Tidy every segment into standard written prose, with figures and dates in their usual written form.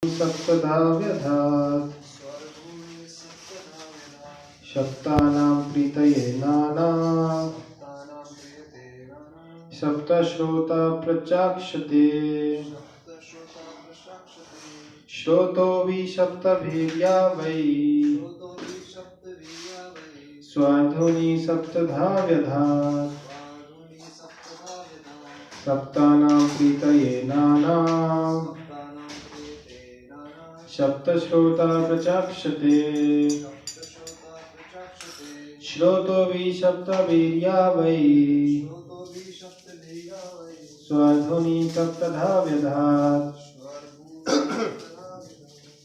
सप्तधा व्यधात् सप्तानां प्रीतये नाना सप्तश्रोता प्रचाक्षते श्रोतो विसप्तभिर्या वै स्वाध्वनि सप्तधा व्यधात् सप्तानां प्रीतये नाना सप्तश्रोता प्रचाक्षते श्रोतो विसप्तभिर्या वै स्वाध्वनि सप्तधा व्यधात्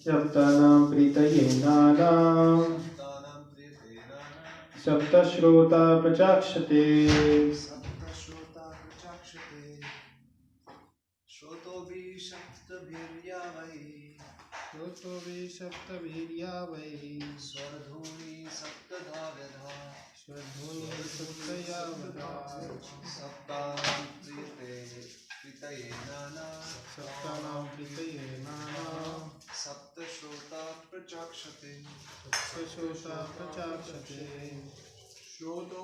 सप्तानां प्रीतये नाना सप्तश्रोता प्रचाक्षते श्रोतो विसप्तभिर्या वै स्वाध्वनि सप्तधा व्यधात् स्वाध्वनि सप्तया व्यधात् सप्तानां प्रीतये नाना सप्तश्रोता प्रचाक्षते श्रोतो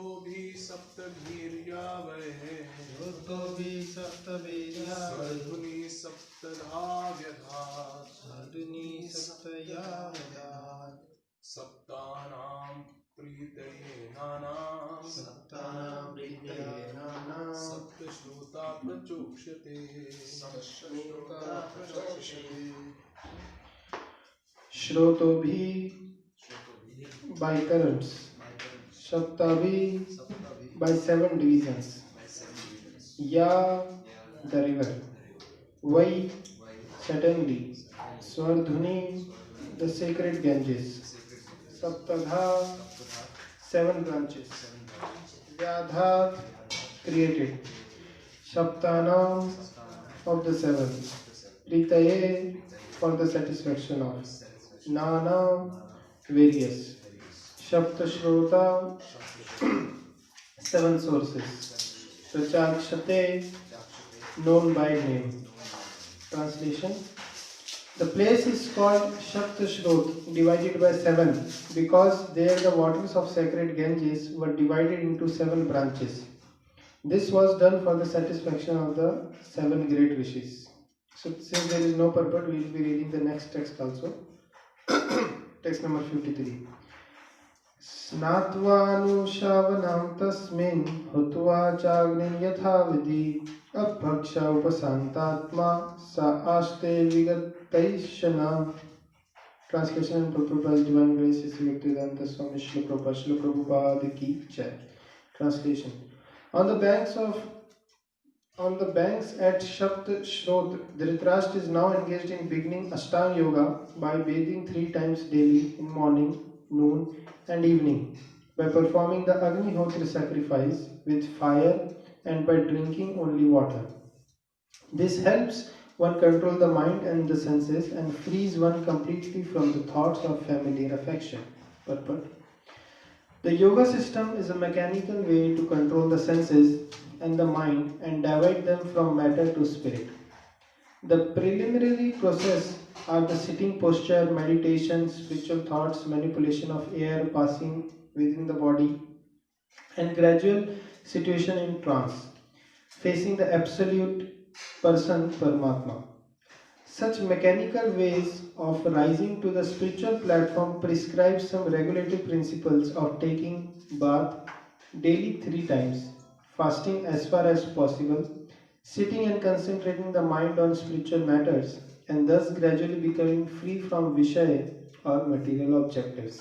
सप्तभिर्या वै स्वाध्वनि सप्तधा व्यधात् सप्तानां प्रीतये नाना सप्तश्रोता प्रचोक्ष्यते श्रोतो भी by currents, Saptavi by 7 divisions, Ya the river, Vai certainly, Swardhuni the sacred Ganges, Saptadha 7 branches, Vyadha created, Saptanam of the 7, Pritaye for the satisfaction of, Nana various, Shaptashrota 7 sources, Prachakshate known by name. Translation: the place is called Shaptashrot, divided by 7, because there the waters of sacred Ganges were divided into 7 branches. This was done for the satisfaction of the 7 great wishes. So since there is no purport, we will be reading the next text also. Text number 53. स्नात्वानुशावनां तस्मिन् हुत्वा चाग्निं यथा विधि अभक्ष उपशान्तात्मा स आस्ते विगतैषणा. Translation and Prabhupada's Divine Grace is Bhaktivedanta Swami Srila Prabhupada Ki Jai. Translation: On the banks at Shaptashrot, Dhritarashtra is now engaged in beginning Ashtanga Yoga by bathing 3 times daily in morning, noon and evening, by performing the Agnihotra sacrifice with fire and by drinking only water. This helps one control the mind and the senses and frees one completely from the thoughts of familiar affection. Purport: the yoga system is a mechanical way to control the senses and the mind and divide them from matter to spirit. The preliminary process are the sitting posture, meditation, spiritual thoughts, manipulation of air passing within the body, and gradual situation in trance, facing the absolute person Paramatma. Such mechanical ways of rising to the spiritual platform prescribe some regulative principles of taking bath daily 3 times, fasting as far as possible, sitting and concentrating the mind on spiritual matters, and thus gradually becoming free from Vishaya or material objectives.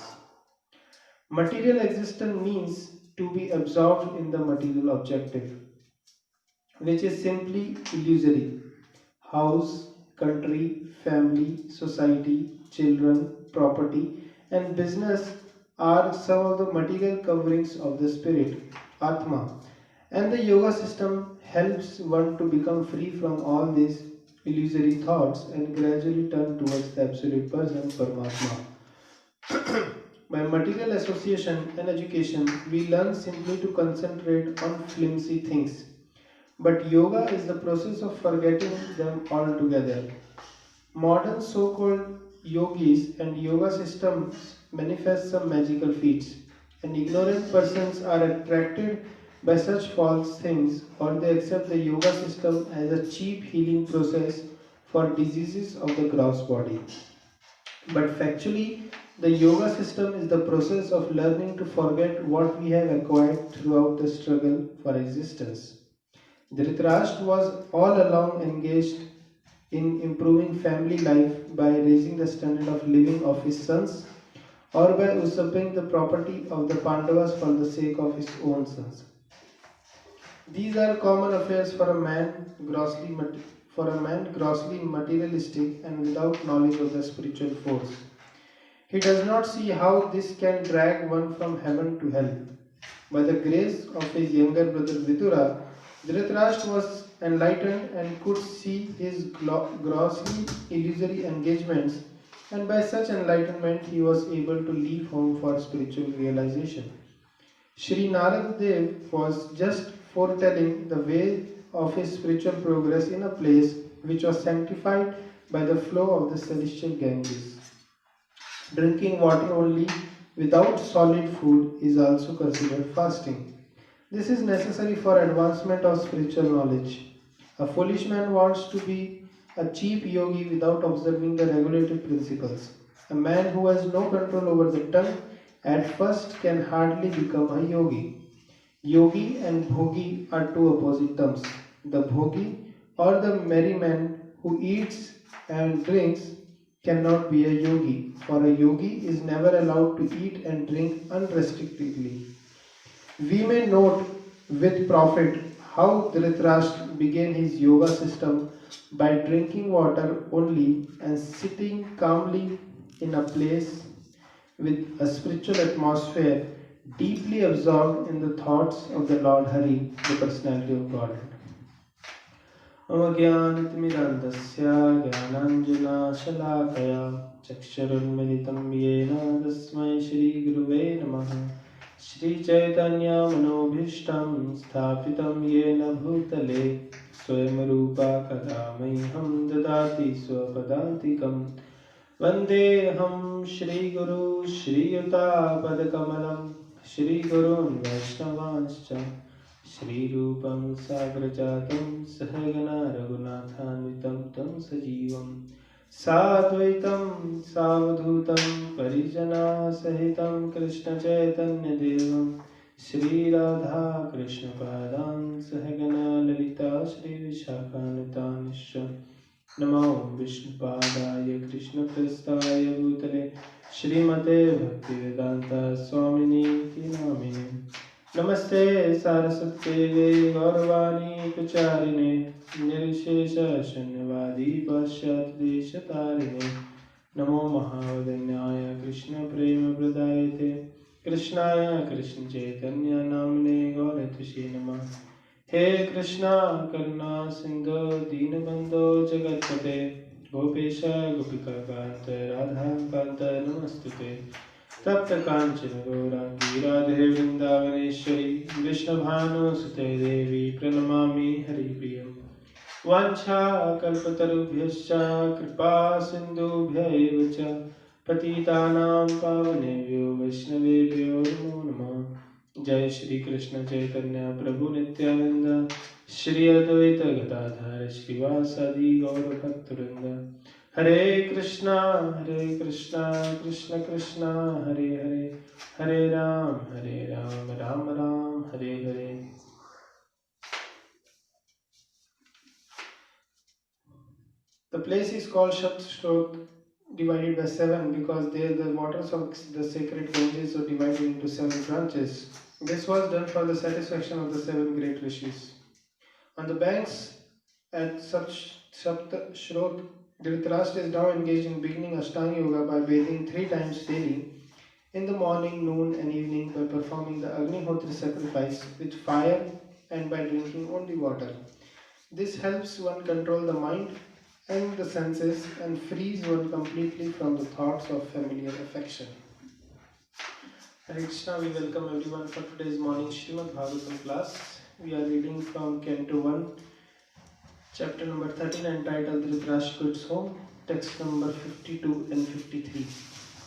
Material existence means to be absorbed in the material objective, which is simply illusory. House, country, family, society, children, property, and business are some of the material coverings of the spirit, Atma, and the yoga system helps one to become free from all these illusory thoughts and gradually turn towards the absolute person, Paramatma. By material association and education, we learn simply to concentrate on flimsy things. But yoga is the process of forgetting them altogether. Modern so-called yogis and yoga systems manifest some magical feats, and ignorant persons are attracted by such false things, or they accept the yoga system as a cheap healing process for diseases of the gross body. But factually, the yoga system is the process of learning to forget what we have acquired throughout the struggle for existence. Dhritarashtra was all along engaged in improving family life by raising the standard of living of his sons or by usurping the property of the Pandavas for the sake of his own sons. These are common affairs for a man grossly materialistic and without knowledge of the spiritual force. He does not see how this can drag one from heaven to hell. By the grace of his younger brother Vidura, Dhritarashtra was enlightened and could see his grossly illusory engagements, and by such enlightenment he was able to leave home for spiritual realization. Sri Narad Dev was just foretelling the way of his spiritual progress in a place which was sanctified by the flow of the celestial Ganges. Drinking water only without solid food is also considered fasting. This is necessary for advancement of spiritual knowledge. A foolish man wants to be a cheap yogi without observing the regulative principles. A man who has no control over the tongue at first can hardly become a yogi. Yogi and bhogi are two opposite terms. The bhogi or the merry man who eats and drinks cannot be a yogi, for a yogi is never allowed to eat and drink unrestrictedly. We may note with profit how Dhritarashtra began his yoga system by drinking water only and sitting calmly in a place with a spiritual atmosphere, deeply absorbed in the thoughts of the Lord Hari, the personality of Godhead. अमज्ञानतिमिरान्धस्य ज्ञानाञ्जनाशलाकया चक्षुरुन्मिलितं येन तस्मै श्रीगुरुवे नमः। श्रीचैतन्यमनोभीष्टं स्थापितं येन भूतले स्वयं रूपा कदा मह्यं ददाति स्वपदान्तिकम्। वन्देऽहं श्रीगुरू श्रीयुतापदकमलं श्रीगुरून् वैष्णवांश्च श्रीरूपं साग्रजातं सहगना रघुनाथान्वितं तं सजीवं साद्वैतं सावधूतं परिजनासहितं कृष्णचैतन्यदेवं श्रीराधाकृष्णपादान् सहगना ललिता श्रीविशाखान्वितांश्च नमो विष्णुपादाय कृष्णप्रस्थाय भूतले श्रीमते भक्तिवेदान्ता स्वामिनीति नामिने। नमस्ते सारस्वते गौरवाणी प्रचारिणे निर्विशेष शून्यवादी पाश्चात्यदेशतारिणे। नमो महावदन्याय कृष्ण प्रेम प्रदायते कृष्णाय कृष्ण चैतन्य नामने गौरतुषे नमः। हे कृष्णा करुणा सिंधु दीनबंधो जगत्पते गोपेश गोपिका कांत राधा कांत नमस्तुते। तप्त कांचन गौरांगी राधे वृंदावनेश्वरी कृष्णभानुसुते देवी प्रणमामि हरिप्रियम्। वाञ्छाकल्पतरुभ्यश्च कृपा सिन्धुभ्यैव च पतितानां पावनेभ्यो वैष्णवेभ्यो नमो नमः। जय श्री कृष्ण चैतन्य प्रभु नित्यानंद श्री अद्वैत गदाधर श्रीवासादि गौर भक्तवृंद। हरे कृष्णा कृष्ण कृष्ण हरे हरे, हरे Ram Ram Ram Hare Hare. The place is called Shaptashtot, divided by 7, because there the waters of the sacred Ganges are divided into 7 branches. This was done for the satisfaction of the 7 great rishis. On the banks at Shaptashtot, Dhritarashtra is now engaged in beginning Ashtanga Yoga by bathing 3 times daily, in the morning, noon and evening, by performing the Agnihotra sacrifice with fire and by drinking only water. This helps one control the mind and the senses and frees one completely from the thoughts of familiar affection. Hare Krishna, we welcome everyone for today's morning Srimad Bhagavatam class. We are reading from Canto 1, chapter number 13, entitled Dhritarashtra Goes Home. text number 52 and 53.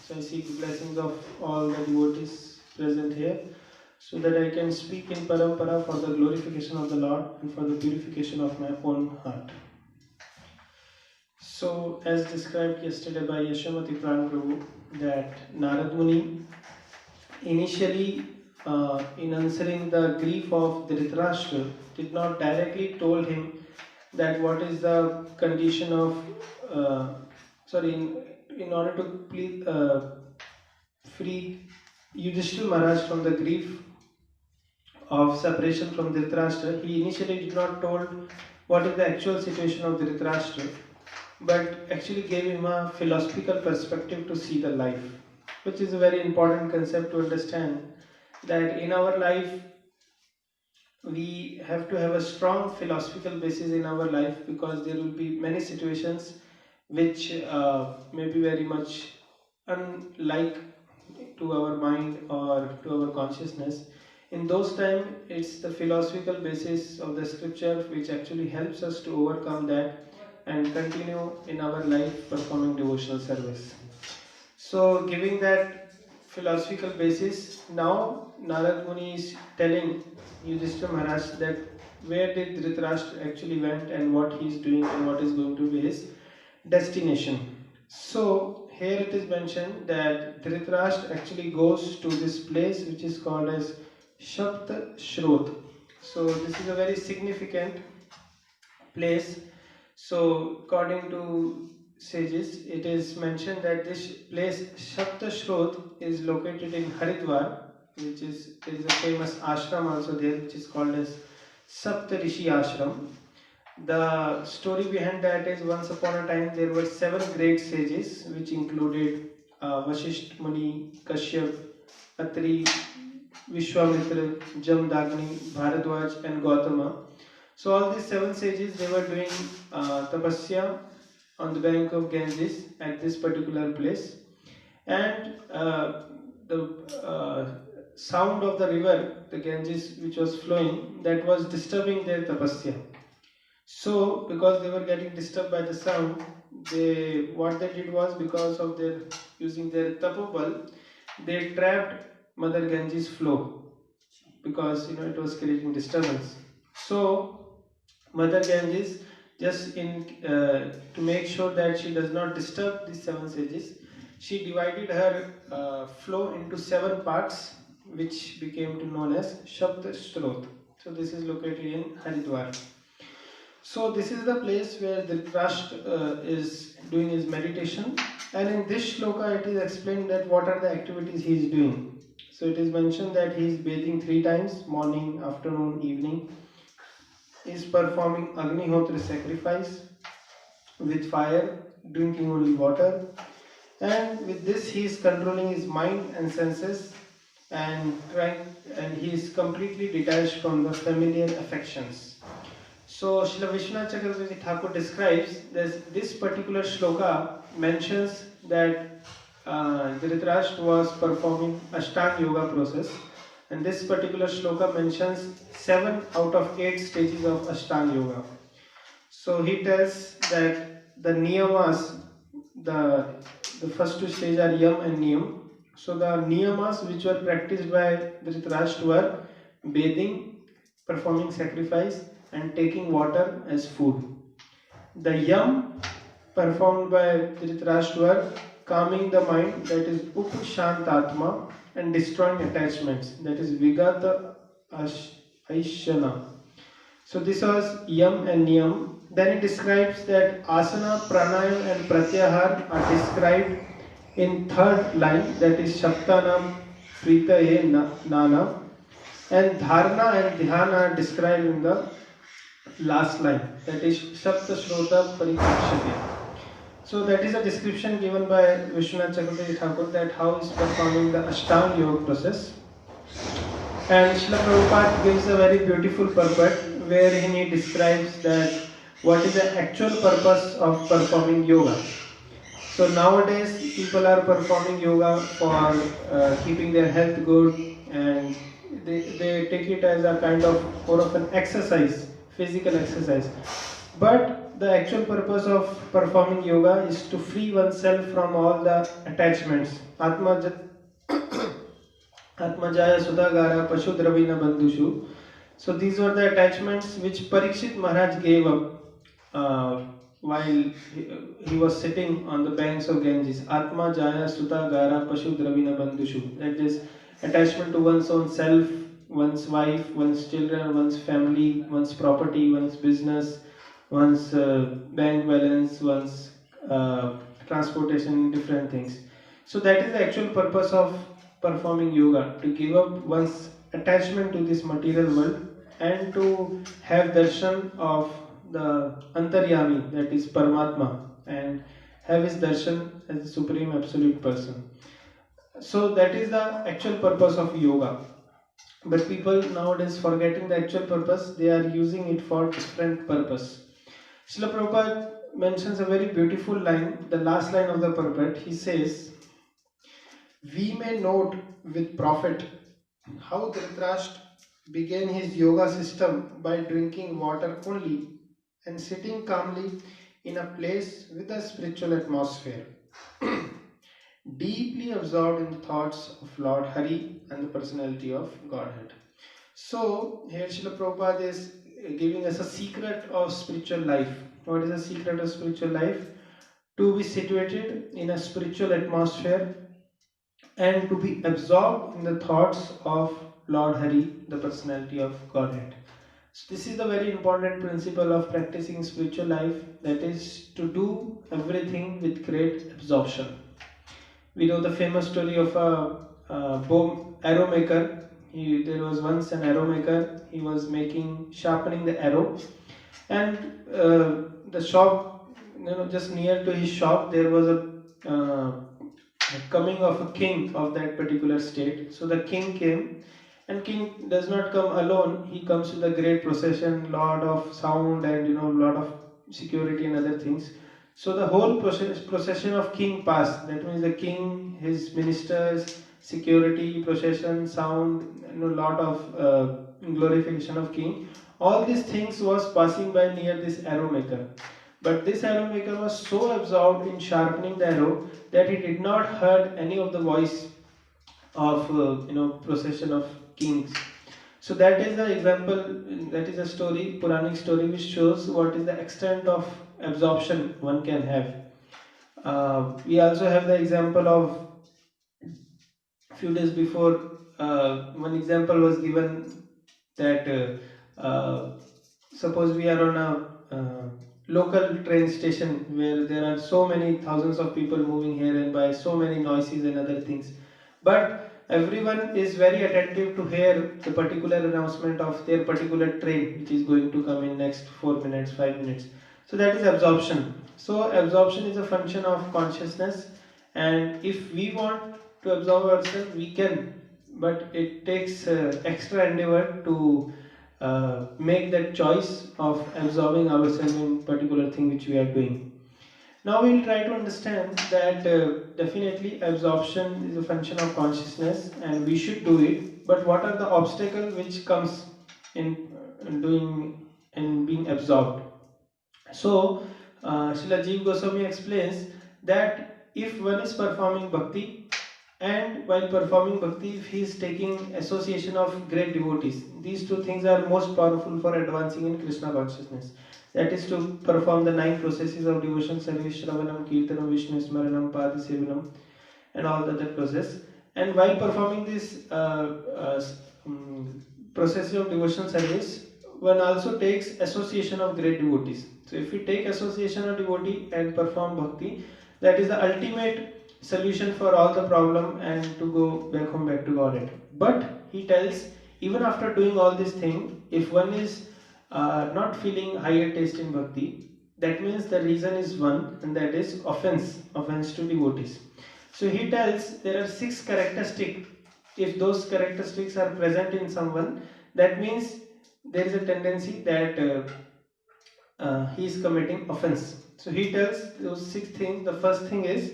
So I seek the blessings of all the devotees present here, so that I can speak in parampara for the glorification of the Lord and for the purification of my own heart. So, as described yesterday by Yashamati Prabhu, that Narad Muni initially, in answering the grief of Dhritarashtra, did not directly told him that what is the condition of, in order to please, free Yudhishthira Maharaj from the grief of separation from Dhritarashtra, he initially did not told what is the actual situation of Dhritarashtra, but actually gave him a philosophical perspective to see the life, which is a very important concept to understand, that in our life we have to have a strong philosophical basis in our life, because there will be many situations which may be very much unlike to our mind or to our consciousness. In those times, it's the philosophical basis of the scripture which actually helps us to overcome that and continue in our life performing devotional service. So, giving that philosophical basis, now Narad Muni is telling Yudhishthira Maharaj that where did Dhritarashtra actually went and what he is doing and what is going to be his destination. So, here it is mentioned that Dhritarashtra actually goes to this place which is called as Shapta Shrot. So, this is a very significant place. So, according to sages, it is mentioned that this place Shapta Shrot is located in Haridwar, which is, there is a famous ashram also there which is called as Sapta Rishi Ashram. The story behind that is, once upon a time there were 7 great sages which included Vasishtha Muni, Kashyap, Atri, Vishwamitra, Jamdagni, Bharadwaj and Gautama. So all these 7 sages, they were doing tapasya on the bank of Ganges at this particular place, and the sound of the river, the Ganges which was flowing, that was disturbing their tapasya. So because they were getting disturbed by the sound, what they did was, because of their using their tapobal, they trapped Mother Ganges flow, because it was creating disturbance. So Mother Ganges, just to make sure that she does not disturb these 7 sages, she divided her flow into 7 parts, which became known as Shapta Shrot. So this is located in Haridwar. So this is the place where Dhritarashtra is doing his meditation, and in this shloka it is explained that what are the activities he is doing. So it is mentioned that he is bathing 3 times, morning, afternoon, evening. He is performing Agnihotra sacrifice with fire, drinking only water, and with this he is controlling his mind and senses, and he is completely detached from the familiar affections. So Srila Vishwanath Chakravarti Thakur describes this particular shloka mentions that Dhritarashtra was performing Ashtanga Yoga process, and this particular shloka mentions 7 out of 8 stages of Ashtanga Yoga. So he tells that the niyamas, the first 2 stages are yam and niyam. So the niyamas which were practiced by Dhritarashtra were bathing, performing sacrifice, and taking water as food. The yam performed by Dhritarashtra were calming the mind, that is Upshantatma, and destroying attachments, that is Vigata Aishana. So this was yam and niyam. Then it describes that asana, pranayam and pratyahar are described in 3rd line, that is Shaptanam Pritaye Nana, and dharana and dhyana are described in the last line, that is Shapta Shrota Parikshate. So that is a description given by Vishwanath Chakravarti Thakur, that how he is performing the Ashtanga Yoga process. And Srila Prabhupada gives a very beautiful purport wherein he describes that what is the actual purpose of performing yoga. So nowadays people are performing yoga for keeping their health good, and they take it as a kind of more of an exercise, physical exercise. But the actual purpose of performing yoga is to free oneself from all the attachments. Atmajaya Sudagara Pashu Dravina Bandhushu. So these were the attachments which Parikshit Maharaj gave up while he was sitting on the banks of Ganges. Atma Jaya Sudagara Pashu Dravina Bandhushu. That is attachment to one's own self, one's wife, one's children, one's family, one's property, one's business, one's bank balance, one's transportation, different things. So that is the actual purpose of performing yoga, to give up one's attachment to this material world and to have darshan of the Antaryami, that is Paramatma, and have his darshan as the supreme absolute person. So that is the actual purpose of yoga. But people nowadays forgetting the actual purpose, they are using it for different purpose. Srila Prabhupada mentions a very beautiful line, the last line of the purport. He says, "We may note with profit how Dhritarashtra began his yoga system by drinking water only and sitting calmly in a place with a spiritual atmosphere, deeply absorbed in thoughts of Lord Hari and the personality of Godhead." So, here Srila Prabhupada is giving us a secret of spiritual life. What is the secret of spiritual life? To be situated in a spiritual atmosphere and to be absorbed in the thoughts of Lord Hari, the personality of Godhead. So this is the very important principle of practicing spiritual life, that is to do everything with great absorption. We know the famous story of a arrow maker. There was once an arrow maker. He was sharpening the arrow, and the shop, just near to his shop, there was a coming of a king of that particular state. So the king came, and king does not come alone. He comes with a great procession, lot of sound, and lot of security and other things. So the whole procession of king passed. That means the king, his ministers, security, procession, sound, lot of glorification of king. All these things was passing by near this arrow maker. But this arrow maker was so absorbed in sharpening the arrow that he did not heard any of the voice of procession of kings. So that is the example, that is a story, Puranic story, which shows what is the extent of absorption one can have. We also have the example of few days before, one example was given that suppose we are on a local train station where there are so many thousands of people moving here and by, so many noises and other things, but everyone is very attentive to hear the particular announcement of their particular train which is going to come in next 4 minutes, 5 minutes. So that is absorption. So absorption is a function of consciousness, and if we want to absorb ourselves, we can, but it takes extra endeavor to make that choice of absorbing ourselves in particular thing which we are doing. Now we will try to understand that definitely absorption is a function of consciousness and we should do it, but what are the obstacles which comes in doing and being absorbed? So Srila Jeev Goswami explains that if one is performing bhakti, and while performing bhakti, if he is taking association of great devotees, these two things are most powerful for advancing in Krishna consciousness. That is to perform the 9 processes of devotion, service, Shravanam, Kirtanam, Vishnu Smaranam, Padasevanam, and all the other process. And while performing this process of devotion service, one also takes association of great devotees. So if we take association of devotee and perform bhakti, that is the ultimate solution for all the problem and to go back home, back to Godhead. But he tells, even after doing all these things, if one is not feeling higher taste in bhakti, that means the reason is one, and that is offense to devotees. So he tells there are 6 characteristics. If those characteristics are present in someone, that means there is a tendency that he is committing offense. So he tells those 6 things. The first thing is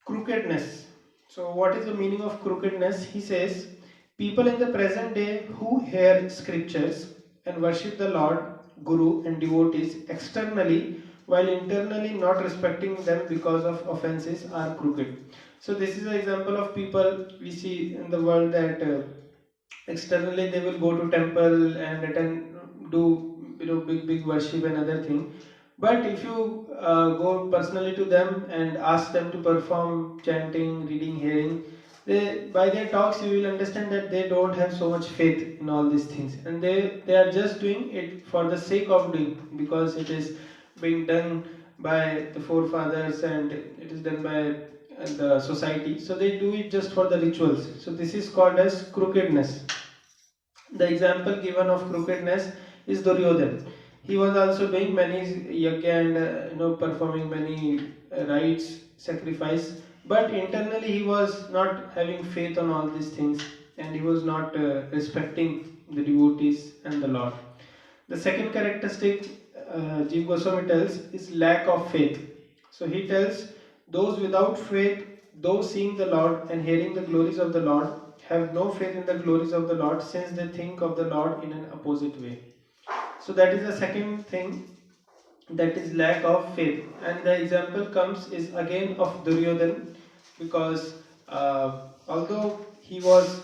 crookedness. So what is the meaning of crookedness? He says, people in the present day who hear scriptures and worship the Lord guru and devotees externally, while internally not respecting them because of offenses, are crooked. So this is an example of people we see in the world that externally they will go to temple and attend, do big worship and other thing. But if you go personally to them and ask them to perform chanting, reading, hearing, they, by their talks you will understand that they don't have so much faith in all these things, and they are just doing it for the sake of doing, because it is being done by the forefathers and it is done by the society, so they do it just for the rituals. So this is called as crookedness. The example given of crookedness is Duryodhan. He was also doing many yajna and performing many rites, sacrifice, but internally he was not having faith on all these things, and he was not respecting the devotees and the Lord. The second characteristic Jiva Goswami tells is lack of faith. So he tells those without faith, those seeing the Lord and hearing the glories of the Lord, have no faith in the glories of the Lord, since they think of the Lord in an opposite way. So that is the second thing, that is lack of faith. And the example comes is again of Duryodhan, because although he was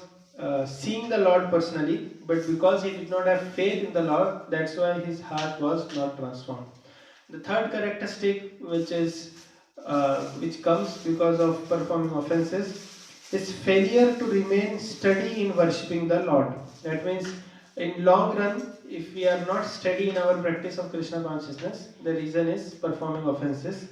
seeing the Lord personally, but because he did not have faith in the Lord, that's why his heart was not transformed. The third characteristic, which comes because of performing offenses, is failure to remain steady in worshipping the Lord. That means, in long run, if we are not steady in our practice of Krishna consciousness, the reason is performing offenses.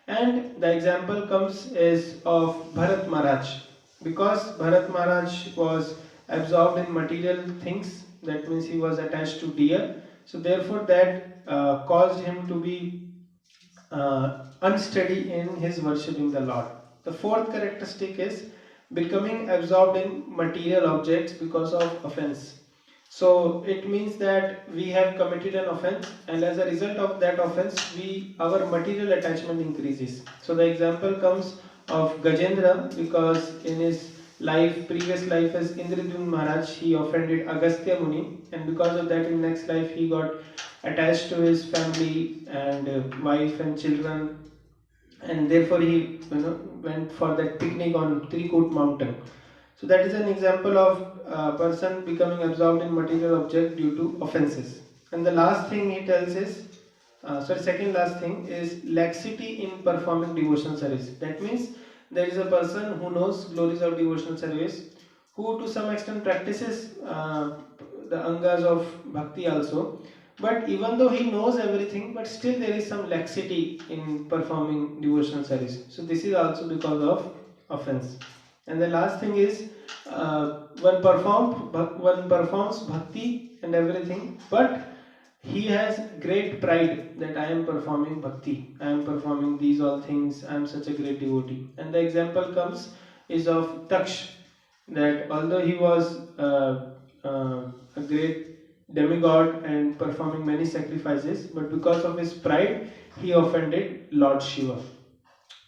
And the example comes is of Bharat Maharaj. Because Bharat Maharaj was absorbed in material things, that means he was attached to deer, so therefore that caused him to be unsteady in his worshipping the Lord. The fourth characteristic is becoming absorbed in material objects because of offense. So it means that we have committed an offense, and as a result of that offense, our material attachment increases. So the example comes of Gajendra, because in his previous life as Indradyumna Maharaj, he offended Agastya Muni, and because of that, in next life he got attached to his family and wife and children, and therefore he went for that picnic on Trikut mountain. So that is an example of a person becoming absorbed in material object due to offenses. And the last thing he tells is, second last thing is laxity in performing devotional service. That means there is a person who knows glories of devotional service, who to some extent practices the angas of bhakti also, but even though he knows everything, but still there is some laxity in performing devotional service. So this is also because of offense. And the last thing is, one performs bhakti and everything, but he has great pride that I am performing bhakti, I am performing these all things, I am such a great devotee. And the example comes is of Taksh, that although he was a great demigod and performing many sacrifices, but because of his pride, he offended Lord Shiva.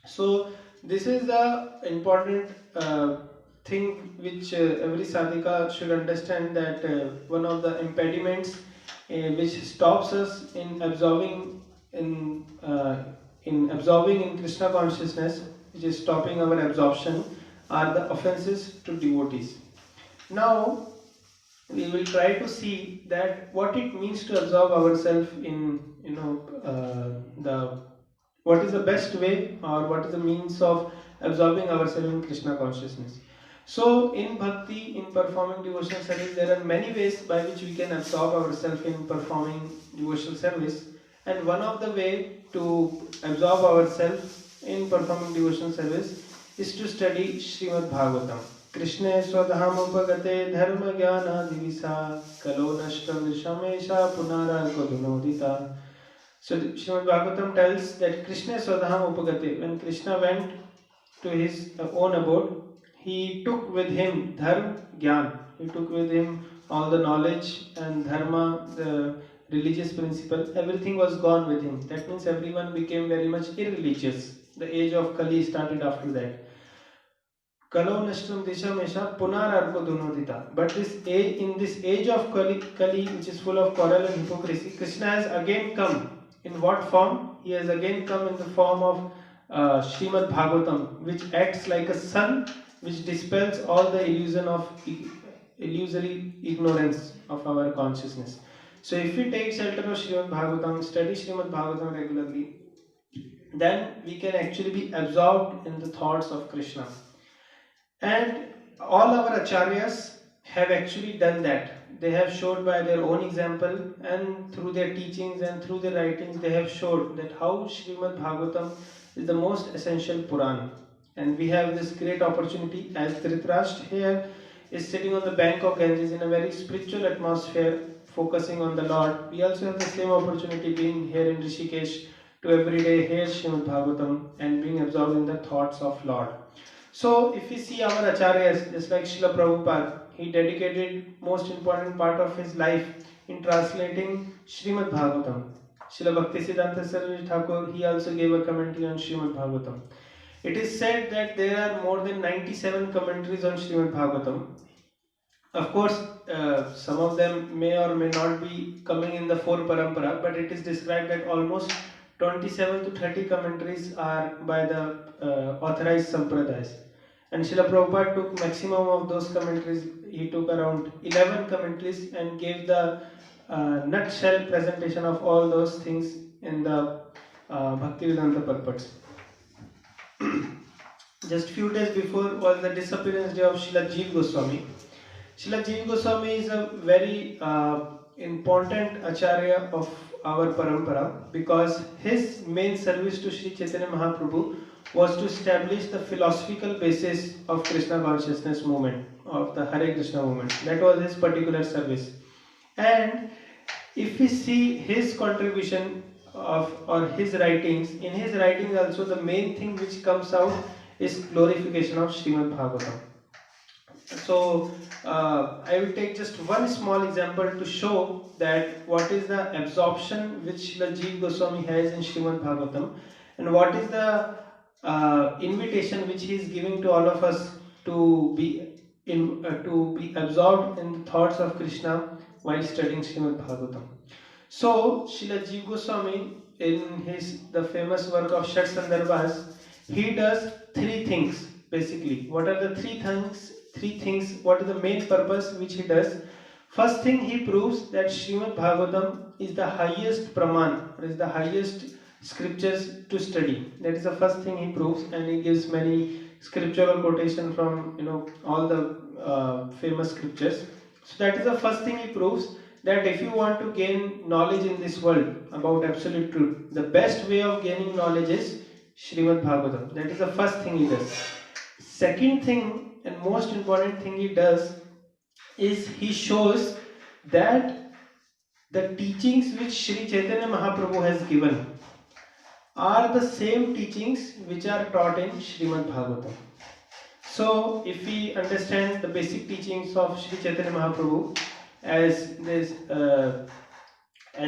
So this is the important thing which every sadhika should understand, that one of the impediments which stops us in absorbing in Krishna consciousness, which is stopping our absorption, are the offenses to devotees. Now we will try to see that what it means to absorb ourselves in what is the best way, or what is the means of absorbing ourselves in Krishna consciousness. So in bhakti, in performing devotional service, there are many ways by which we can absorb ourselves in performing devotional service, and one of the way to absorb ourselves in performing devotional service is to study Srimad Bhagavatam. Krishna swadhamupagate dharma jnana divisa kalo nashtam vishamesha punara kodunodita. So Srimad Bhagavatam tells that Krishna swadham upagate, when Krishna went to his own abode, he took with him dharma jnana, he took with him all the knowledge and dharma, the religious principle, everything was gone with him. That means everyone became very much irreligious. The age of Kali started after that. Kalo nashtam dishamesha punararko dunodita. But in this age of Kali, which is full of quarrel and hypocrisy, Krishna has again come. In what form? He has again come in the form of Srimad Bhagavatam, which acts like a sun, which dispels all the illusory ignorance of our consciousness. So if we take shelter of Srimad Bhagavatam, study Srimad Bhagavatam regularly, then we can actually be absorbed in the thoughts of Krishna. And all our acharyas have actually done that. They have showed by their own example, and through their teachings and through their writings, they have showed that how Srimad Bhagavatam is the most essential Puran. And we have this great opportunity, as Dhritarashtra here is sitting on the bank of Ganges in a very spiritual atmosphere, focusing on the Lord. We also have the same opportunity being here in Rishikesh to every day hear Srimad Bhagavatam and being absorbed in the thoughts of Lord. So if we see our acharyas, just like Srila Prabhupada, he dedicated most important part of his life in translating Srimad Bhagavatam. Srila Bhaktisiddhanta Saraswati Thakur, he also gave a commentary on Srimad Bhagavatam. It is said that there are more than 97 commentaries on Srimad Bhagavatam. Of course, some of them may or may not be coming in the four parampara, but it is described that almost 27 to 30 commentaries are by the authorized sampradayas. And Srila Prabhupada took maximum of those commentaries. He took around 11 commentaries and gave the nutshell presentation of all those things in the Bhaktivedanta purports. Just few days before was the disappearance day of Srila Jeev Goswami. Srila Jeev Goswami is a very important acharya of our parampara, because his main service to Sri Chaitanya Mahaprabhu was to establish the philosophical basis of Krishna consciousness movement, of the Hare Krishna movement. That was his particular service. And if we see his contribution or his writings, in his writings also the main thing which comes out is glorification of Srimad Bhagavatam. So I will take just one small example to show that what is the absorption which Srila Jeev Goswami has in Srimad Bhagavatam, and what is the invitation which he is giving to all of us to be absorbed in the thoughts of Krishna while studying Srimad Bhagavatam. So Srila Jeev Goswami, in the famous work of Shat Sandarbhas, he does three things basically. What are the three things? What is the main purpose which he does? First thing, he proves that Srimad Bhagavatam is the highest praman, or is the highest scriptures to study. That is the first thing he proves, and he gives many scriptural quotation from all the famous scriptures. So that is the first thing he proves, that if you want to gain knowledge in this world about absolute truth, the best way of gaining knowledge is Srimad Bhagavatam. That is the first thing he does. Second thing and most important thing he does is he shows that the teachings which Sri Chaitanya Mahaprabhu has given are the same teachings which are taught in Srimad Bhagavatam. So if we understand the basic teachings of Sri Chaitanya Mahaprabhu as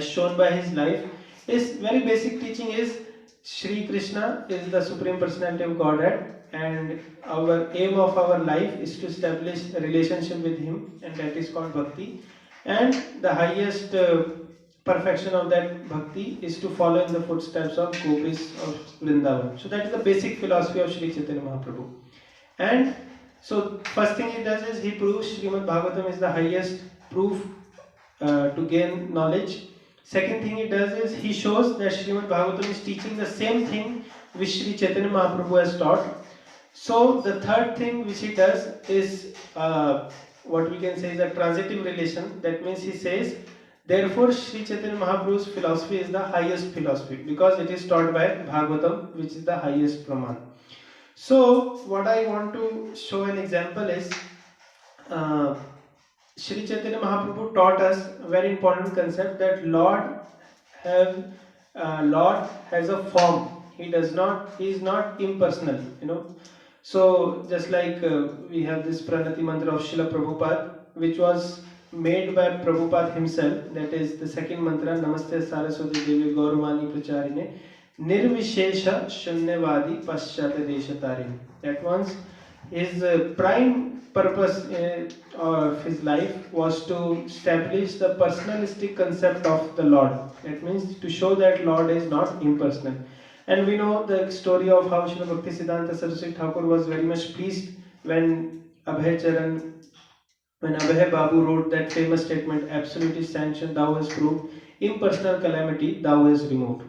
shown by his life, his very basic teaching is Sri Krishna is the Supreme Personality of Godhead, and our aim of our life is to establish a relationship with him, and that is called bhakti. And the highest perfection of that bhakti is to follow in the footsteps of gopis of Vrindavan. So that is the basic philosophy of Sri Chaitanya Mahaprabhu. And so first thing he does is he proves Srimad Bhagavatam is the highest proof to gain knowledge. Second thing he does is he shows that Srimad Bhagavatam is teaching the same thing which Sri Chaitanya Mahaprabhu has taught. So the third thing which he does is what we can say is a transitive relation. That means he says, therefore Sri Chaitanya Mahaprabhu's philosophy is the highest philosophy, because it is taught by Bhagavatam, which is the highest praman. So what I want to show an example is Sri Chaitanya Mahaprabhu taught us a very important concept, that Lord has a form. He is not impersonal, So just like we have this Pranati mantra of Srila Prabhupada, which was made by Prabhupada himself, that is the second mantra, Namaste Saraswati Devi Gauravani Pracharine Nirvishesha Shunyavadi Paschata Deshatarine. That his prime purpose of his life was to establish the personalistic concept of the Lord. That means to show that Lord is not impersonal. And we know the story of how Srila Bhaktisiddhanta Saraswati Thakur was very much pleased when when Abhay Babu wrote that famous statement, absolute is sanctioned, thou hast proved, impersonal calamity, thou hast removed.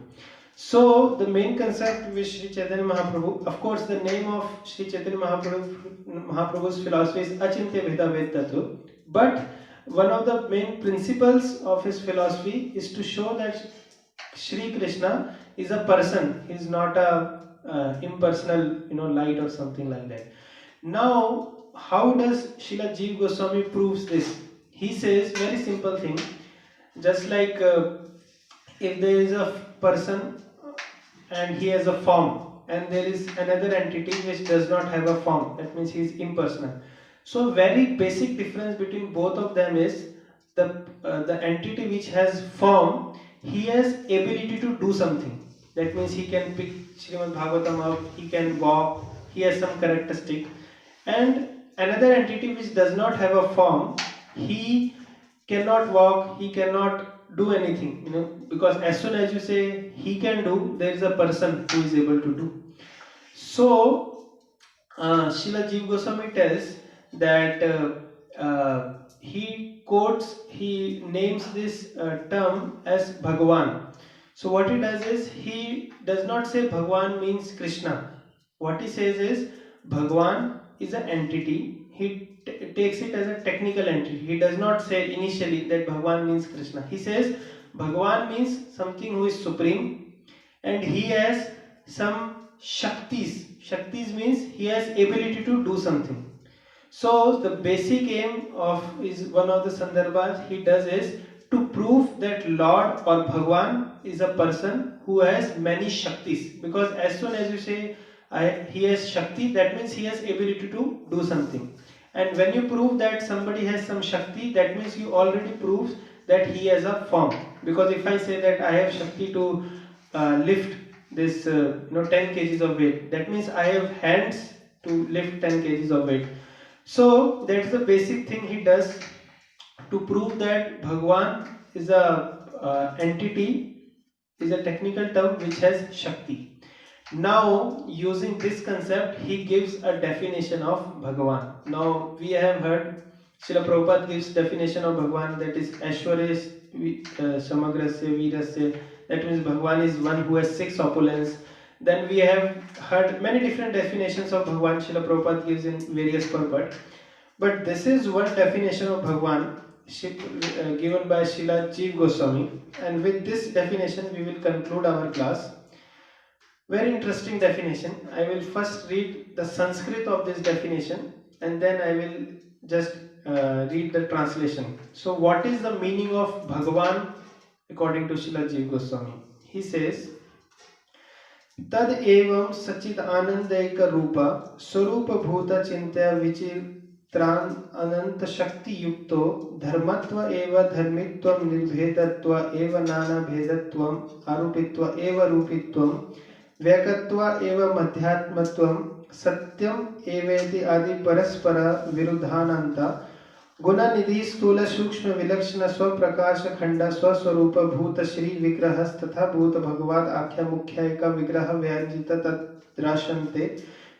So, the main concept with Sri Chaitanya Mahaprabhu, of course, the name of Sri Chaitanya Mahaprabhu's philosophy is Achintya Bheda Ved Tattva, but one of the main principles of his philosophy is to show that Sri Krishna is a person, he is not a impersonal, light or something like that. Now, how does Srila Jeev Goswami proves this? He says very simple thing, just like if there is a person and he has a form and there is another entity which does not have a form, that means he is impersonal. So very basic difference between both of them is the entity which has form, he has ability to do something. That means he can pick Srimad Bhagavatam up, he can walk, he has some characteristic. And another entity which does not have a form, he cannot walk, he cannot do anything, because as soon as you say he can do, there is a person who is able to do. So Srila Jeev Goswami tells that he names this term as Bhagavan. So what he does is, he does not say Bhagavan means Krishna. What he says is Bhagavan is an entity. He takes it as a technical entity. He does not say initially that Bhagavan means Krishna. He says Bhagavan means something who is supreme and he has some Shaktis. Shaktis means he has ability to do something. So the basic aim of is one of the sandarbhas he does is to prove that Lord or Bhagavan is a person who has many Shaktis. Because as soon as you say he has Shakti, that means he has ability to do something. And when you prove that somebody has some Shakti, that means you already prove that he has a form. Because if I say that I have Shakti to lift this 10 kgs of weight, that means I have hands to lift 10 kgs of weight. So that's the basic thing he does to prove that Bhagavan is a entity, is a technical term which has Shakti. Now, using this concept, he gives a definition of Bhagavan. Now, we have heard Srila Prabhupada gives definition of Bhagavan, that is Aishwarya Samagrasya Virasya. That means Bhagavan is one who has 6 opulence. Then we have heard many different definitions of Bhagavan Srila Prabhupada gives in various purport. But this is one definition of Bhagavan given by Srila Jeev Goswami. And with this definition, we will conclude our class. Very interesting definition. I will first read the Sanskrit of this definition and then I will just read the translation. So what is the meaning of Bhagavan according to Srila Jeev Goswami? He says, Tad evam sachid anandaika rupa swarupa bhuta chintya vichitran ananta shakti yukto dharmatva eva dharmitvam nirbhedatva eva nana bhedatvam arupitva eva rupitvam vyakatva eva madhyatmatvam satyam eveti adi paraspara virudhananta guna nidhi stula sukshma vilakshana स्वप्रकाश खंड स्वस्वरूप भूत श्री विग्रह तथा भूत भगवाद आख्या मुख्यायिका विग्रह व्यंजित तद्राशन्ते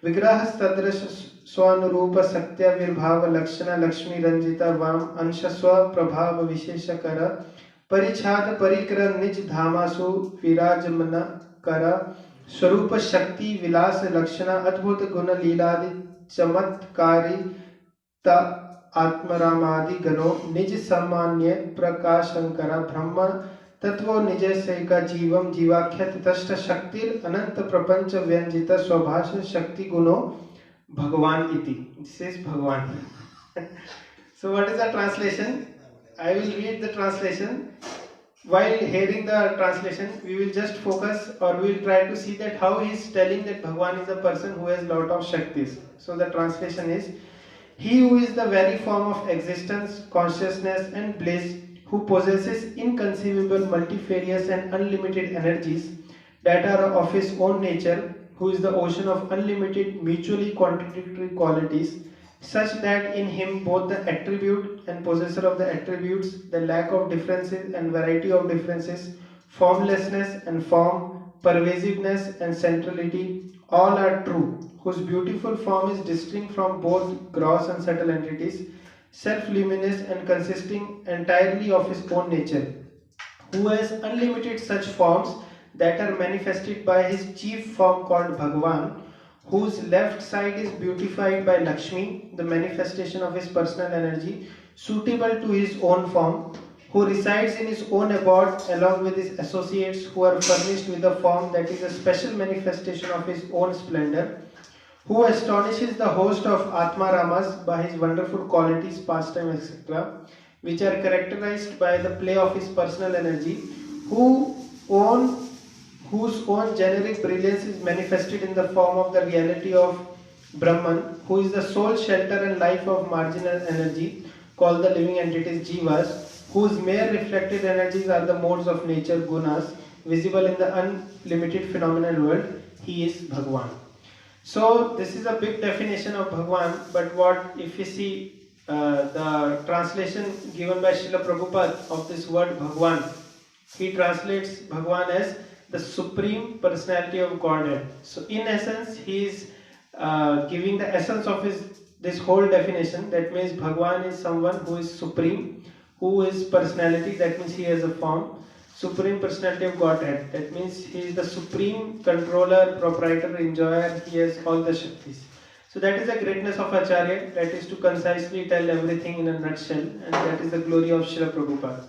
विग्रह तद्रश स्वानुरूप सत्य विर्भाव लक्षण लक्ष्मी रंजित वाम अंश स्व प्रभाव विशेषकर परिछाद परिकर निज धामासु विराजमन कर स्वरूप शक्ति विलास लक्षण अद्भुत गुण लीलादि चमत्कारी आत्मरामादि गणों निज सामान्य प्रकाशंकर ब्रह्म तत्व निज सैका जीवम जीवाख्य तष्ट शक्तिर अनंत प्रपंच व्यंजित स्वभाष शक्ति गुणों भगवान इति. This is Bhagavan. So what is the translation? I will read the translation. While hearing the translation, we will just focus or we will try to see that how he is telling that Bhagavan is a person who has lot of Shaktis. So the translation is, he who is the very form of existence, consciousness and bliss, who possesses inconceivable, multifarious and unlimited energies that are of his own nature, who is the ocean of unlimited, mutually contradictory qualities, such that in him both the attribute and possessor of the attributes, the lack of differences and variety of differences, formlessness and form, pervasiveness and centrality, all are true, whose beautiful form is distinct from both gross and subtle entities, self-luminous and consisting entirely of his own nature, who has unlimited such forms that are manifested by his chief form called Bhagavan, whose left side is beautified by Lakshmi, the manifestation of his personal energy, suitable to his own form, who resides in his own abode along with his associates who are furnished with a form that is a special manifestation of his own splendor, who astonishes the host of Atma Ramas by his wonderful qualities, pastime, etc., which are characterized by the play of his personal energy, whose own generic brilliance is manifested in the form of the reality of Brahman, who is the sole shelter and life of marginal energy, called the living entities Jivas, whose mere reflected energies are the modes of nature, gunas, visible in the unlimited phenomenal world. He is Bhagwan. So this is a big definition of Bhagwan, but what if you see the translation given by Srila Prabhupada of this word Bhagwan, he translates Bhagwan as the Supreme Personality of Godhead. So in essence, he is giving the essence of this whole definition. That means Bhagwan is someone who is supreme, who is personality, that means he has a form. Supreme Personality of Godhead, that means he is the supreme controller, proprietor, enjoyer, he has all the Shaktis. So that is the greatness of Acharya, that is to concisely tell everything in a nutshell, and that is the glory of Srila Prabhupada.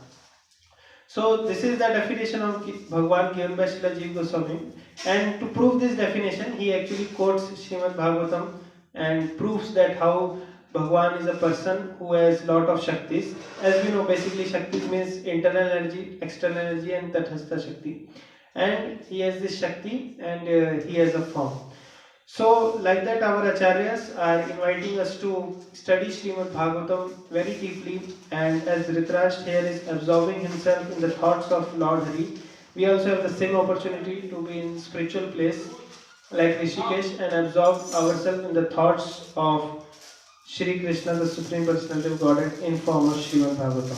So this is the definition of Bhagwan given by Srila Jiva Goswami, and to prove this definition he actually quotes Srimad Bhagavatam and proves that how Bhagwan is a person who has lot of Shaktis. As we know, basically Shaktis means internal energy, external energy and Tathastha Shakti. And he has this Shakti and he has a form. So like that our Acharyas are inviting us to study Srimad Bhagavatam very deeply, and as Dhritarashtra here is absorbing himself in the thoughts of Lord Hari, we also have the same opportunity to be in spiritual place like Rishikesh and absorb ourselves in the thoughts of Shri Krishna, the Supreme Personality of Godhead, in form of Srimad Bhagavatam.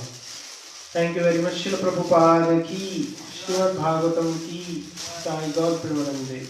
Thank you very much. Srila Prabhupada ki, Srimad Bhagavatam ki, Sai Gaur Premanande.